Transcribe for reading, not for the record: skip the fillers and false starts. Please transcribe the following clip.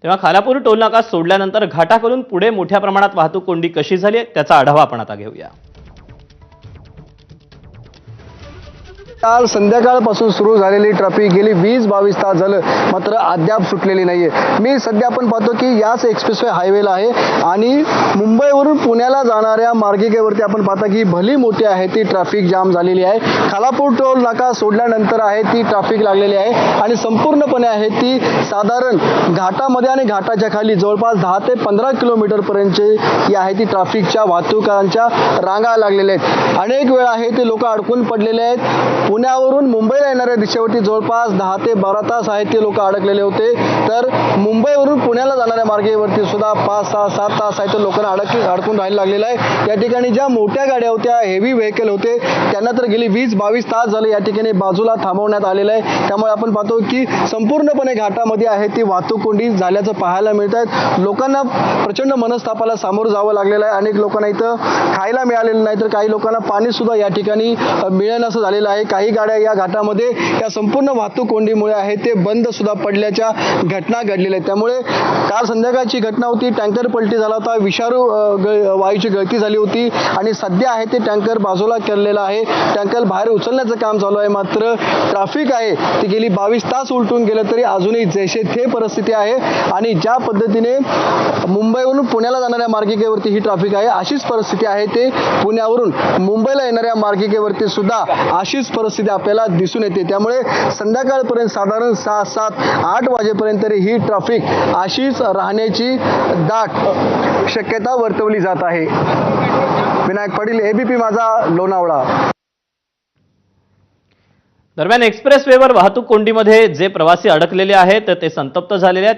तेव्हा खालापूर टोलनाका सोडल्यानंतर घाटाकडून पुढे मोठ्या प्रमाणात वाहतूक कोंडी कशी झाली त्याचा आढावा आपण आता घेऊया। काल संध्याकाळपासून सुरू झालेली ट्रॅफिक गेली 20-22 तास झालं मात्र अद्याप सुटलेली नाहीये। मी सध्या आपण पाहतो की याच एक्सप्रेसवे हायवेला आहे आणि मुंबईवरून पुण्याला जाणाऱ्या मार्गिकेवरती आपण पाहता की भली मोठी आहे ती ट्रॅफिक जाम झालेली आहे। खालापूर टोल नाका सोडल्यानंतर आहे ती ट्रॅफिक लागलेली आहे आणि संपूर्णपणे आहे ती साधारण घाटामध्ये आणि घाटाच्या खाली जवळपास 10 ते 15 किलोमीटर पर्यंतची ही आहे ती ट्रॅफिकच्या वाहतुकांच्या रांगा लागलेल्या आहेत। अनेक वेळा आहे ते लोक अडकून पडलेले आहेत। पुण्यावरून मुंबईला येणाऱ्या दिशेवरती जवळपास 10 ते 12 तास आहेत ते लोक अडकलेले होते, तर मुंबईवरून पुण्याला जाणाऱ्या मार्गावरती सुद्धा 5, 6, 7 तास आहेत लोकांना अडकून राहायला लागलेलं आहे। या ठिकाणी ज्या मोठ्या गाड्या होत्या, हेवी व्हेकल होते, त्यांना तर गेली 20-22 तास झाले या ठिकाणी बाजूला थांबवण्यात आलेलं आहे। त्यामुळे आपण पाहतो की संपूर्णपणे घाटामध्ये आहे ती वाहतूक कोंडी झाल्याचं पाहायला मिळत आहे। लोकांना प्रचंड मनस्तापाला सामोरं जावं लागलेलं आहे। अनेक लोकांना इथं खायला मिळालेलं नाही, तर काही लोकांना पाणी सुद्धा या ठिकाणी मिळेनासं झालेलं आहे। काही गाड्या या घाटामध्ये या संपूर्ण वाहतूक कोंडीमुळे आहे ते बंद सुद्धा पडल्याच्या घटना घडलेल्या आहेत। त्यामुळे काल संध्याकाळची घटना होती, टँकर पलटी झाला होता, विषारू वायूची गळती झाली होती आणि सध्या आहे ते टँकर बाजूला केलेला आहे। टँकर बाहेर उचलण्याचं काम चालू आहे, मात्र ट्रॅफिक आहे ती गेली 22 तास उलटून गेलं तरी अजूनही जैसे थे परिस्थिती आहे आणि ज्या पद्धतीने मुंबईवरून पुण्याला जाणाऱ्या मार्गिकेवरती ही ट्रॅफिक आहे अशीच परिस्थिती आहे ते पुण्यावरून मुंबईला येणाऱ्या मार्गिकेवरती सुद्धा अशीच परिस्थिती आपल्याला दिसून येते। त्यामुळे संध्याकाळपर्यंत साधारण 6, 7, 8 वाजेपर्यंत ही ट्रॅफिक अशीच राहण्याची दाट शक्यता वर्तवली जात आहे। विनायक पाटील, एबीपी माझा, लोणावळा। दरम्यान एक्सप्रेसवेवर वाहतूक कोंडीमध्ये जे प्रवासी अडकलेले आहेत ते संतप्त झालेले आहेत।